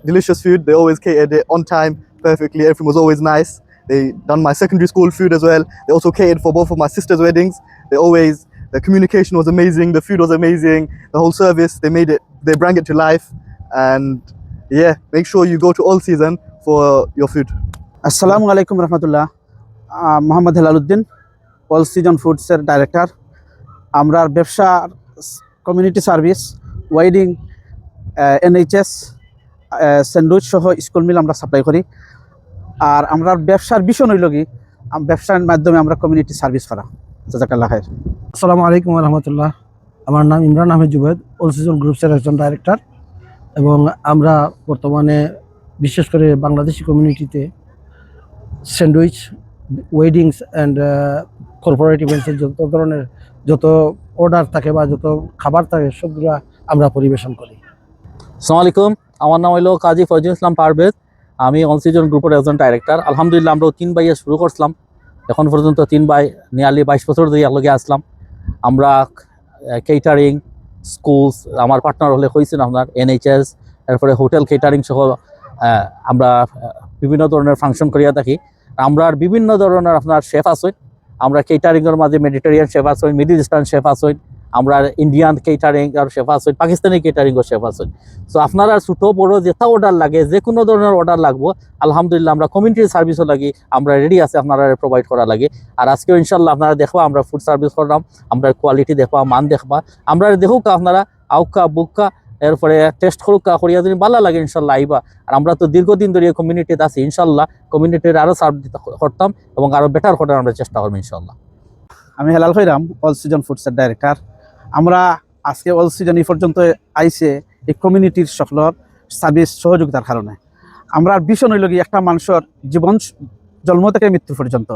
delicious food. They always catered it on time, perfectly. Everything was always nice. They done my secondary school food as well. They also catered for both of my sisters' weddings. The communication was amazing. The food was amazing. The whole service, they bring it to life. And yeah, make sure you go to All Season for your food. আসসালামু আলাইকুম রহমতুল্লাহ। Mohammad Helaluddin, all season ফুডসের director. আমরা ব্যবসার community service, wedding, NHS, sandwich সহ school meal আমরা supply করি। আর আমরা ব্যবসার ভীষণ হইল কি ব্যবসার মাধ্যমে আমরা কমিউনিটি সার্ভিস করা। জাযাকাল্লাহ খাইর। আসসালামু আলাইকুম রহমতুল্লাহ। আমার নাম ইমরান আহমেদ জুবেদ, অল সিজন গ্রুপসের একজন ডাইরেক্টর। এবং আমরা বর্তমানে বিশেষ করে বাংলাদেশি কমিউনিটিতে স্যান্ডউইচ, ওয়েডিংস অ্যান্ড কর্পোরেট ইভেন্টসের যত অর্ডার থাকে বা যত খাবার থাকে সবগুলো আমরা পরিবেশন করি। আসসালামু আলাইকুম, আমার নাম হলো কাজী ফয়জুল ইসলাম পারভেজ। আমি অল সিজন গ্রুপের একজন ডাইরেক্টর। আলহামদুলিল্লাহ আমরা 3 ভাইয়ে শুরু করছিলাম। এখন পর্যন্ত 3 ভাই নিয়ারলি 22 বছর ধরে একলগে আসলাম। আমরা কেটারিং, স্কুলস, আমার পার্টনার হলে হয়েছেন আপনার NHS, তারপরে হোটেল কেটারিং সহ আমরা বিভিন্ন ধরনের ফাংশন করিয়া থাকি। আমরা বিভিন্ন ধরনের আপনার শেফ আছেন। আমরা কেটারিংয়ের মাঝে মেডিটেরিয়ান শেফ আছেন, মিডল ইস্টার্ন শেফ আছেন, আমরা ইন্ডিয়ান কেটারিং আর শেফ আছেন, পাকিস্তানি কেটারিংও শেফ আছেন। সো আপনারা ছোটো বড়ো যেটা অর্ডার লাগে, যে কোনো ধরনের অর্ডার লাগবো, আলহামদুলিল্লাহ আমরা কমিউনিটি সার্ভিসও লাগি, আমরা রেডি আছে আপনারা প্রোভাইড করা লাগে। আর আজকেও ইনশাল্লাহ আপনারা দেখবা আমরা ফুড সার্ভিস করলাম, আমরা কোয়ালিটি দেখবা, মান দেখবা, আমরা দেখুক আপনারা আউকা বুকা, এরপরে টেস্ট করুক করিয়া যদি ভালো লাগে ইনশাল্লাহ আইবা। আর আমরা তো দীর্ঘদিন ধরে কমিউনিটিতে আছি, ইনশাল্লাহ কমিউনিটির আরও সার্ভিস করতাম এবং আরও বেটার করার আমরা চেষ্টা করবো ইনশাল্লাহ। আমি হেলাল খৈরাম, অল সিজন ফুডসের ডাইরেক্টর। আমরা আজকে অল সিজন এই পর্যন্ত আইসে এই কমিউনিটির সকলের সার্ভিস সহযোগিতার কারণে। আমরা ভীষণ হইল কি একটা মানুষের জীবন জন্ম থেকে মৃত্যু পর্যন্ত,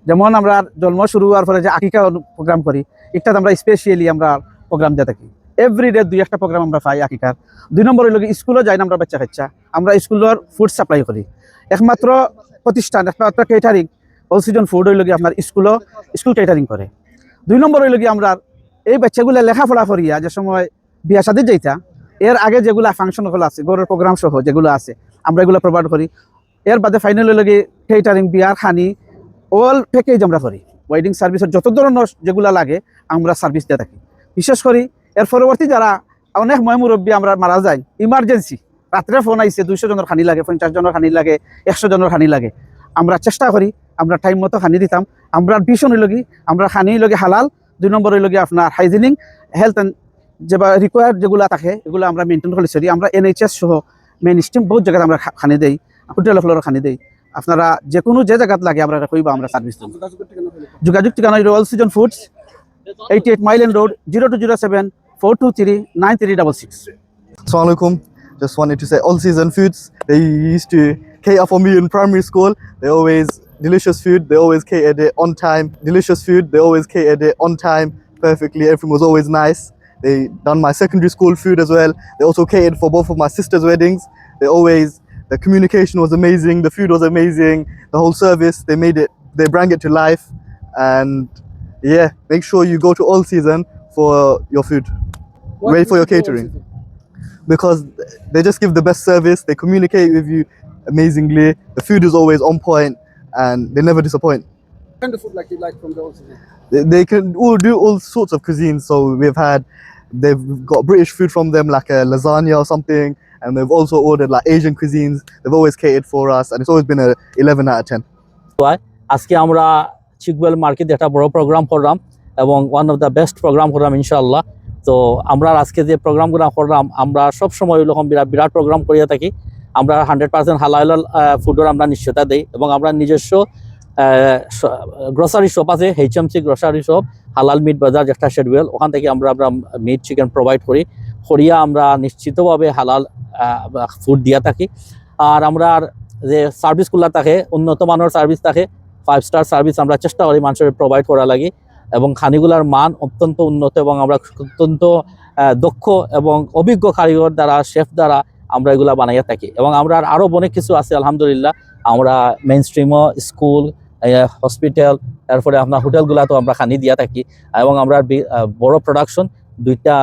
যেমন আমরা জন্ম শুরু হওয়ার পরে যে আকিকা প্রোগ্রাম করি, এটাতে আমরা স্পেশালি আমরা প্রোগ্রাম দিয়ে থাকি। এভরিডে 2-1টা প্রোগ্রাম আমরা পাই আকিকার। 2 নম্বর হইল কি স্কুলে যাই না আমরা বাচ্চা কাচ্চা, আমরা স্কুলের ফুড সাপ্লাই করি। একমাত্র প্রতিষ্ঠান, একমাত্র কেটারিং অল সিজন ফুড হইল কি আপনার স্কুল কেটারিং করে। 2 নম্বর হইল কি আমরা এই বাচ্চাগুলো লেখাপড়া করিয়া যে সময় বিয়া শাদী যাইতা, এর আগে যেগুলো ফাংশনগুলো আছে, গরুর প্রোগ্রাম সহ যেগুলো আছে, আমরা এগুলো প্রোভাইড করি। এর বাদে ফাইনাল হইল কি কেটারিং, বিয়ার খানি অল প্যাকেজ আমরা করি। ওয়েডিং সার্ভিসের যত ধরনের যেগুলো লাগে আমরা সার্ভিস দিয়ে থাকি। বিশেষ করি এর পরবর্তী যারা অনেক মুরব্বী আমরা মারা যায়, ইমার্জেন্সি রাত্রে ফোন আইছে 200 জনের খানি লাগে, 50 জনের খানি লাগে, 100 জনের খানি লাগে, আমরা চেষ্টা করি আমরা টাইম মতো খানি দিতাম। আমরা ভীষণ হইল কি আমরা খানি লগে হালাল। 2 নম্বর হইল কি আপনার হাইজিনিক, হেলথ অ্যান্ড যে রিকোয়ার্ড যেগুলো থাকে এগুলো আমরা মেনটেন করে চলি। আমরা NHS সহ মেইন স্ট্রিম বহুত জায়গায় আমরা খানি দেই, হোটেল ফ্লোর খানি দেই। আপনারা যে কোনো যে জায়গাত লাগে আমরা কইবা আমরা সার্ভিস দিই। যোগাযোগ ঠিকানা হইল all season foods, 88 Myland Road, 0207 423 9366. Assalamu alaikum. Just wanted to say All Season Foods, they used to cater for me in primary school. They always delicious food. They always catered it on time. Delicious food. They always catered it on time, perfectly. Everything was always nice. They done my secondary school food as well. They also catered for both of my sisters' weddings. The communication was amazing. The food was amazing. The whole service, they bring it to life. And yeah, make sure you go to All Season for your food. Wait for your catering. Because they just give the best service. They communicate with you amazingly. The food is always on point and they never disappoint. What kind of food you like from the All Season? They can all do all sorts of cuisines. So they've got British food from them, like a lasagna or something, and they've also ordered like Asian cuisines. They've always catered for us, and it's always been a 11 out of 10. আজকে আমরা চিকওয়েল market একটা বড় programme করলাম এবং one of the best programme করলাম ইনশাআল্লাহ। তো আমরা আজকে যে প্রোগ্রামগুলো করলাম, আমরা সবসময় ওইরকম বিরাট প্রোগ্রাম করিয়া থাকি। আমরা 100% হালাল ফুডের আমরা নিশ্চয়তা দিই এবং আমরা নিজস্ব গ্রোসারি শপ আছে, HMC গ্রোসারি শপ, হালাল মিট বাজার যেটা শেডওয়েল, ওখান থেকে আমরা মিট চিকেন প্রোভাইড করিয়া আমরা নিশ্চিতভাবে হালাল ফুড দিয়া থাকি। আর আমরা যে সার্ভিসগুলো থাকে উন্নত মানের সার্ভিস থাকে, 5 স্টার সার্ভিস আমরা চেষ্টা করি মানুষের প্রোভাইড করা লাগে এবং খানিগুলার মান অত্যন্ত উন্নত এবং আমরা অত্যন্ত দক্ষ এবং অভিজ্ঞ কারিগর দ্বারা, শেফ দ্বারা আমরা এগুলা বানাইয়া থাকি। এবং আমরা আরও অনেক কিছু আছে আলহামদুলিল্লাহ। আমরা মেইন স্ট্রিমও, স্কুল, হসপিটাল, তারপরে আপনার হোটেলগুলাতেও আমরা খানি দিয়া থাকি এবং আমরা বড় প্রোডাকশন 2টা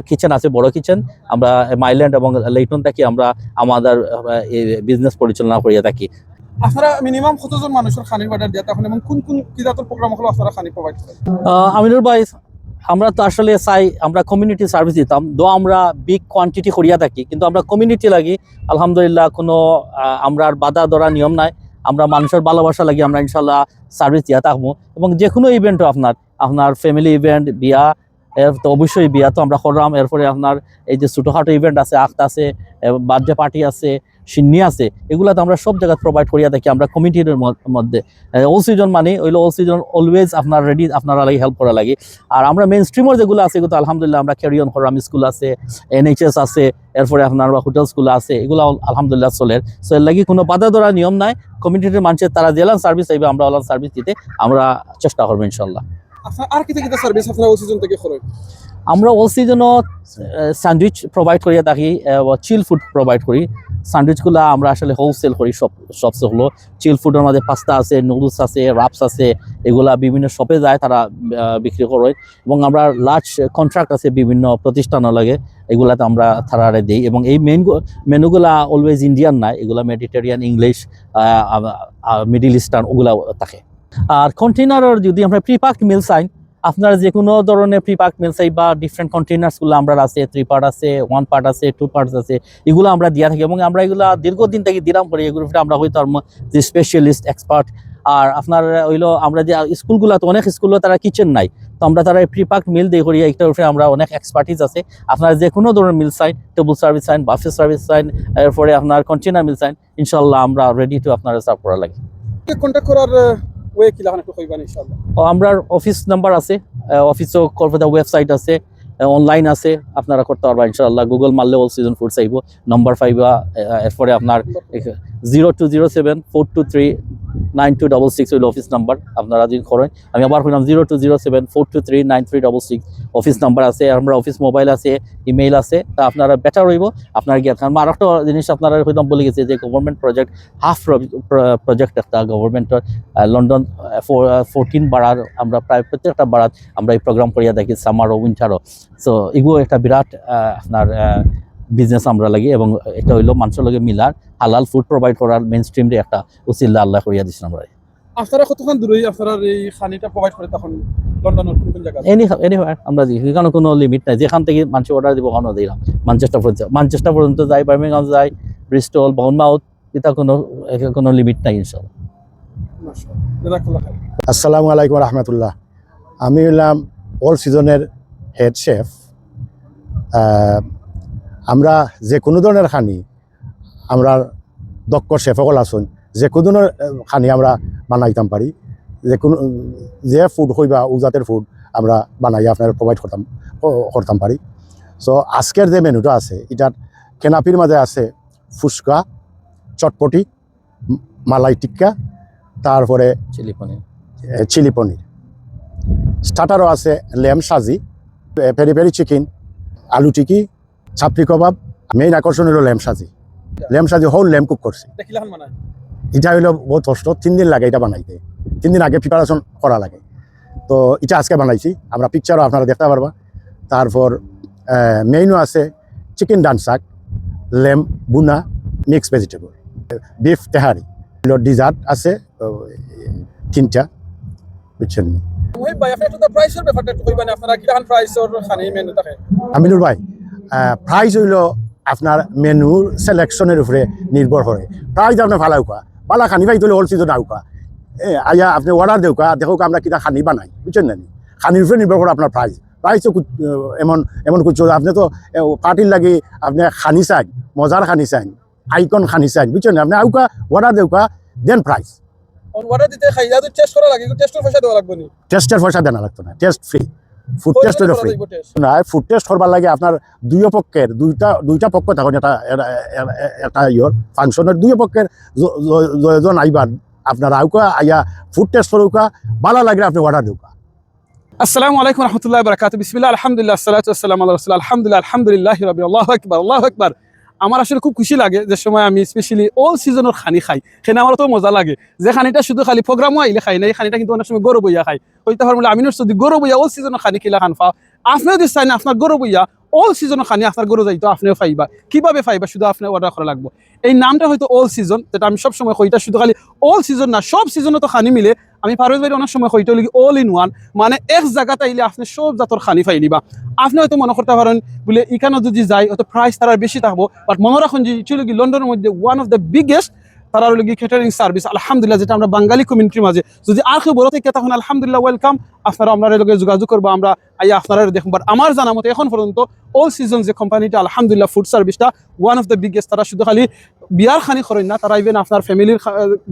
কিচেন আছে, বড় কিচেন। আমরা মাইল্যান্ড এবং লেইটন থেকে আমরা আমাদের বিজনেস পরিচালনা করিয়া থাকি। আপনারা মিনিমাম কতজন মানুষের খানির অর্ডার দিয়ে তখন এবং কোন কোন কিজাতর প্রোগ্রাম হলো আপনারা খানি প্রোভাইড করেন? আমিনুর ভাই, আমরা তো আসলে চাই আমরা কমিউনিটি সার্ভিস দিতাম, আমরা বিগ কোয়ান্টিটি করিয়া থাকি, কিন্তু আমরা কমিউনিটি লাগি আলহামদুলিল্লাহ কোনো আমরা বাধা ধরা নিয়ম নাই। আমরা মানুষের ভালোবাসা লাগি আমরা ইনশাল্লাহ সার্ভিস দিয়া থাকবো। এবং যে কোনো ইভেন্টও আপনার ফ্যামিলি ইভেন্ট, বিয়া, এর তো অবশ্যই বিয়া তো আমরা করলাম। এরপরে আপনার এই যে ছোটোখাটো ইভেন্ট আছে, আখত আছে, বার্থডে পার্টি আছে, সিন্নি আছে, এগুলো তো আমরা সব জায়গায় প্রোভাইড করিয়া থাকি আমরা কমিটির মধ্যে। অল সিজন মানে হইলো অল সিজন অলওয়েজ আপনার রেডি আপনারা লাগে হেল্প করা লাগে। আর আমরা মেইন স্ট্রিমের যেগুলো আছে এগুলো আলহামদুলিল্লাহ আমরা ক্যারি অন করাম। স্কুল আছে, NHS আছে, এরপরে আপনার হোটেল স্কুল আছে, এগুলো আলহামদুলিল্লাহ চলের। সো এর লাগি কোনো বাধা ধরা নিয়ম নাই। কমিউনিটির মানুষের তারা জেলার সার্ভিস চাইবে, আমরা ওলার সার্ভিস দিতে আমরা চেষ্টা করবো ইনশাল্লাহ। আপনারা আর কিতা কিতা সার্ভিস আপনারা ওই সিজন থেকে করেন? আমরা অল সিজনও স্যান্ডউইচ প্রোভাইড করিয়া থাকি, চিল ফুড প্রোভাইড করি। স্যান্ডউইচগুলো আমরা আসলে হোলসেল করি সব হলো চিল ফুডের মধ্যে পাস্তা আছে, নুডলস আছে, রাপস আছে, এগুলা বিভিন্ন শপে যায় তারা বিক্রি করে। এবং আমরা লার্জ কন্ট্রাক্ট আছে বিভিন্ন প্রতিষ্ঠানও লাগে, এগুলাতে আমরা তারারে দিই। এবং এই মেনুগুলা অলওয়েজ ইন্ডিয়ান নাই, এগুলা মেডিটেরিয়ান, ইংলিশ, মিডিল ইস্টার্ন ওগুলা থাকে। আর কন্টেনারের যদি আমরা প্রিপ্যাকড মিল চাই, আপনারা যে কোনো ধরনের প্রিপ্যাকড মিল চাই বা ডিফারেন্ট কন্টেনার্সগুলো আমরা আছে, 3 পার্ট আছে, 1 পার্ট আছে, 2 পার্টস আছে, এগুলো আমরা দিয়া থাকি। এবং আমরা এগুলা দীর্ঘদিন থেকে দিলাম করি, এগুলো আমরা হয়তো যে স্পেশালিস্ট এক্সপার্ট। আর আপনার হইলো আমরা যে স্কুলগুলো তো অনেক স্কুলে তারা কিচেন নাই, তো আমরা তারা প্রিপ্যাকড মিল দিয়ে করি, এইটার উপরে আমরা অনেক এক্সপার্টিস আছে। আপনারা যে কোনো ধরনের মিল চাইন, টেবল সার্ভিস চাইন, বাফে সার্ভিস চাইন, এরপরে আপনার কন্টেনার মিল চাইন, ইনশাল্লাহ আমরা রেডি টু আপনারা সার্ভ করা লাগে। কন্টাক্ট করার ওয়ে কি লাগান একটু কইবেন ইনশাআল্লাহ? আমরা অফিস নাম্বার আছে, অফিসও করতে ওয়েবসাইট আছে, অনলাইন আছে, আপনারা করতে পারবা ইনশাআল্লাহ। গুগল মারলে অল সিজন ফুড চাইব, নাম্বার পাইবা। এরপরে আপনার 0207-423-9266 হইল অফিস নাম্বার, আপনারা যদি করেন। আমি আবার কইলাম 0207-423-9366 অফিস নাম্বার আছে। আমরা অফিস মোবাইল আছে, ইমেইল আছে, তা আপনারা বেটার হইব আপনার জ্ঞান। কারণ আর একটা জিনিস আপনারা হইতাম বলে গেছে যে গভর্নমেন্ট প্রজেক্ট, হাফ প্রজেক্ট একটা গভর্নমেন্টের লন্ডন 14 বাড়ার আমরা প্রায় প্রত্যেকটা বাড়াত আমরা এই প্রোগ্রাম করিয়া থাকি, সামার ও উইন্টারও। সো এগুলো একটা বিরাট আপনার বিজনেস আমরা লাগি। এবং এটা হইলো মানুষের লগে মিলার হালাল ফুড প্রোভাইড করার মেইন স্ট্রিম একটা উসিল্লা আল্লাহ করিয়া দিচ্ছেন আমরা। আপনারা কতক্ষণ দূরে আপনারা এই খানিটা প্রোভাইড করে তখন লন্ডনের কোন কোন জায়গা? এনিহোয়ার আমরা দিই, এখানে কোনো লিমিট নাই, যেখান থেকে মানুষ অর্ডার দিব ওখানেও দিলাম। ম্যানচেস্টার পর্যন্ত যাই, বার্মিংহাম যাই, ব্রিস্টল, বাউন্ডমাউথ, এটা কোনো লিমিট নাই ইনশাআল্লাহ। জাযাকাল্লাহ খাইর। আসসালামু আলাইকুম রহমতুল্লাহ। আমি হলাম অল সিজনের হেড শেফ। আমরা যে কোনো ধরনের খানি, আমরা দক্ষ শেফসকল আছেন, যে কোনো ধরনের খানি আমরা বানাইতাম পারি। যে ফুড হইবা উজাতের ফুড আমরা বানাই আপনার প্রোভাইড করতাম পারি। সো আজকের যে মেনুটা আছে, এটার খেনাপির মাঝে আছে ফুচকা, চটপটি, মালাই টিক্কা, তারপরে চিলি পনির। স্টার্টারও আছে ল্যাম্ব সাজি, পেরি পেরি চিকেন, আলু টিকি, চাপড়ি কবাব। মেইন আকর্ষণ হলো ল্যাম্ব সাজি। ল্যাম্ব সাজি হোল ল্যাম্ব কুক করছে। এটা হইলো বহুত কষ্ট, 3 দিন লাগে এটা বানাইতে। 3 দিন আগে প্রিপারেশন করা লাগে। তো এটা আজকে বানাইছি, আমরা পিকচারও আপনারা দেখতে পারবা। তারপর মেইনও আছে চিকেন ডানসাক, ল্যাম্ব বুনা, মিক্স ভেজিটেবল, বিফ তেহারি। ডিজার্ট আছে 3টা, বুঝছেন? আমিনুর ভাই, প্রাইস হইল আপনার মেনুর সিলেকশনের উপরে নির্ভর করে। প্রাইস আপনার ভালো উকা ভালো খানি পাই তাহলে হল সিজন আউকা আইয়া আপনি অর্ডার দেউকা দেখো আমরা কিনা খানি বানাই, বুঝছেন না? খানির উপরে নির্ভর করে আপনার প্রাইসও এমন কিছু। আপনি তো পার্টির লাগি আপনি খানি চান, মজার খানি চান, আইকন খানি চান, বুঝছেন না? আপনি আউকা অর্ডার দেউকা দেন প্রাইস। অর্ডার দিতে খাইয়া তো টেস্ট করা লাগে, টেস্টের পয়সা দেওয়া লাগবে নি? টেস্টের পয়সা দেনা লাগতো না, টেস্ট ফ্রি। ফুড টেস্ট হলো ফ্রি না। ফুড টেস্ট করবার লাগে আপনার দুইটা পক্ষ তখন একটা ইয়র ফাংশনের দুই পক্ষের জন আইবার আপনার আউকা আইয়া ফুড টেস্ট করুকা, ভালো লাগলে আপনি অর্ডার দেউকা। আসসালামু আলাইকুম রাহমাতুল্লাহি ওয়া বারাকাতুহু। বিসমিল্লাহ, আলহামদুলিল্লাহ, সালাতু ওয়াসসালামু আলা রাসূলিল্লাহ, আলহামদুলিল্লাহ রাব্বিল আলামিন, আল্লাহু আকবার, আল্লাহু আকবার। আমার আসলে খুব খুশি লাগে যে সময় আমি স্পেশালি অল সিজনের খানি খাই সেখানে আমার তো মজা লাগে যে খানিটা শুধু খালি প্রোগ্রামও আইলে খাই না এই খানিটা কিন্তু অনেক সময় গরু বইয়া খাই হইতে পারবো আমিনুর যদি গরু বইয়া অল সিজনের খানি কিলা খান পাও আপনিও যদি চাই না আপনার গরু বইয়া অল সিজনের খানি আপনার গরু যাইতো আপনিও পাইবা কিভাবে পাইবা শুধু আপনার অর্ডার করা লাগবে এই নামটা হয়তো অল সিজন যেটা আমি সবসময় কইটা শুধু খালি অল সিজন না সব সিজনে তো খানি মিলে আমি পারভেজ ভাই অনেক সময় কইটা লিখি অল ইন ওয়ান মানে এক জায়গাতে আইলে আপনি সব জাতর খানি পাইলিবা আপনি হয়তো মনে করতে পারেন বলে এখানে যদি যাই হয়তো প্রাইস তারা বেশি থাকবো বাট মনে রাখুন যে ছিল কি লন্ডনের মধ্যে ওয়ান অফ দ্য বিগেস্ট তারা হলো কি ক্যাটারিং সার্ভিস আলহামদুলিল্লাহ যেটা আমরা বাঙালি কমিউনিটির মাঝে যদি আর কেউ বড় থেকে তখন আলহামদুলিল্লাহ ওয়েলকাম আপনারা আমরা লগে যোগাযোগ করবো আমরা আইয়া আপনারা দেখুন বাট আমার জানা মতো এখন পর্যন্ত অল সিজন যে কোম্পানিটা আলহামদুলিল্লাহ ফুড সার্ভিসটা ওয়ান অফ দ্য বিগেস্ট তারা শুধু খালি বিয়ার খানি করেন না তারা ইভেন আপনার ফ্যামিলির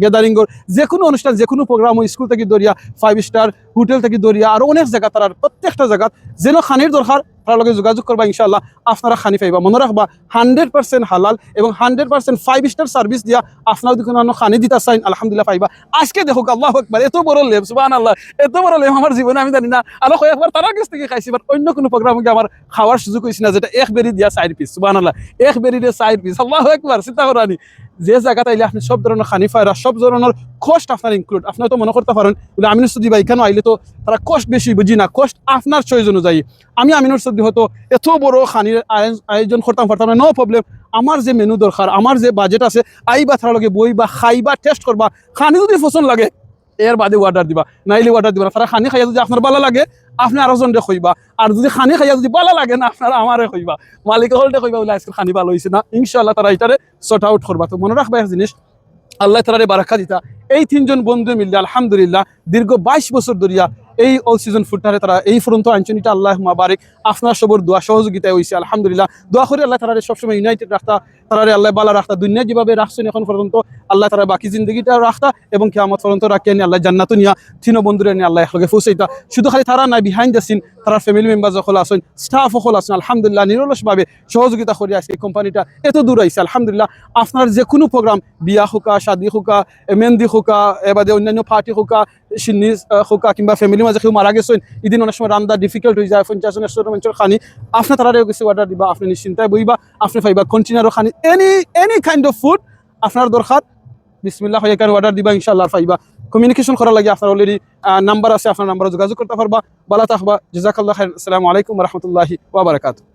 গ্যাদারিংর যে কোনো অনুষ্ঠান যে কোনো প্রোগ্রাম স্কুল থেকে দরিয়া 5 স্টার হোটেল থেকে দরিয়া আরো অনেক জায়গা তার প্রত্যেকটা জায়গা যেন খানির দরকার তার লগে যোগাযোগ করবা ইনশাআল্লাহ আপনারা খানি পাইবা মনে রাখবা 100% হালাল এবং 100% 5 স্টার সার্ভিস দিয়া আপনারা যদি কোনো খানি দিতে চান আলহামদুলিল্লাহ পাইবা আজকে দেখো আল্লাহু আকবার এত বড় লেব সুবহানাল্লাহ এত বড় লেব আমার জীবনে আমি জানি না আরো কয়েকবার তার কাছ থেকে খাইছি বাট অন্য কোনো প্রোগ্রামে গিয়ে আমার খাওয়ার সুযোগ হইছে না যেটা এক বেরি দিয়া 4 পিস সুবহানাল্লাহ এক বেরি দিয়া 4 পিস আল্লাহু আকবার চিন্তা করানি যে জায়গাতে আইলে আপনি সব ধরনের খানি পায়রা সব ধরনের কষ্ট আপনার ইনক্লুড আপনার তো মনে করতে পারেন বলে আমিনুর সদ্দি ভাই কেন আইলে তো তারা কষ্ট বেশি বুঝি না কষ্ট আপনার চয়েস অনুযায়ী আমি আমিনুর সদ্দি হয়তো এত বড় খানির আয়োজন করতাম পারতাম না নো প্রবলেম আমার যে মেনু দরকার আমার যে বাজেট আছে আইবা তার লগে বইবা খাইবা টেস্ট করবা খানি যদি পছন্দ লাগে এর বাদে অর্ডার দিবা নাইলে অর্ডার দিবা না তারা খানি খাইয়া যদি আপনার ভালো লাগে আপনি আরো জনরে কইবা আর যদি খানি খাইয়া যদি ভালো লাগে না আপনারা আমারে কইবা মালিক হলতে কইবা বলে আজকে খানি ভালো হইছে না ইনশাআল্লাহ তারা এটারে সর্ট আউট করবা তো মনে রাখবা এক জিনিস আল্লাহ তাআলারে বারাকা দিতা এই তিনজন বন্ধু মিলে আলহামদুলিল্লাহ দীর্ঘ 22 বছর ধরিয়া এই অল সিজন ফুডটারে তারা এই পর্যন্ত আনছেন এটা আল্লাহ মাবারিক আপনার সবর দোয়া সহযোগিতায় হইছে আলহামদুলিল্লাহ দোয়া করে আল্লাহ তাআলারে সবসময় ইউনাইটেড রাখতা তারারে আল্লাহ বালা রাখতা দুনিয়া যেভাবে রাখছেন এখন পর্যন্ত আল্লাহ তাআলা বাকি জিন্দগিটা রাখতা এবং কিয়ামত পর্যন্ত রাখিয়ে আল্লাহ জান্নাত নিয়া তিন বন্ধুরে নিয়ে আল্লাহ একলগে পৌঁছাইতা শুধু খালি তারা নাই বিহাইন্ড দ্য সিন তারা ফ্যামিলি মেম্বার যখন আছেন স্টাফ সকল আছেন আলহামদুলিল্লাহ নিরলসভাবে সহযোগিতা করে আসছে এই কোম্পানিটা এত দূর আইছে আলহামদুলিল্লাহ আপনার যে কোনো প্রোগ্রাম বিয়া হোকা শাদি হোকা মেহেন্দি হোকা এবারে অন্যান্য পার্টি হোকা সিন্নি হোকা কিংবা ফ্যামিলি মাঝে কেউ মারা গেছেন এদিন অনেক সময় রান্না ডিফিকাল্ট হয়ে যায় 50 জনের খানি আপনার তারাও কিছু অর্ডার দিবা আপনি নিশ্চিন্তায় বইবা আপনি পাইবা কন্টেনারও খানি এনি কাইন্ড অফ ফুড আপনার দরকার বিসমিল্লাহ হয়ে কেন অর্ডার দিবা ইনশাআল্লাহ পাইবা কমিউনিকেশন করার লাগে আপনার অলরেডি নাম্বার আছে আপনার নাম্বারে যোগাযোগ করতে পারবা ভালো থাকবা জাযাকাল্লাহু খাইর আসসালামু আলাইকুম ওয়া রাহমাতুল্লাহি ওয়া বারাকাতুহু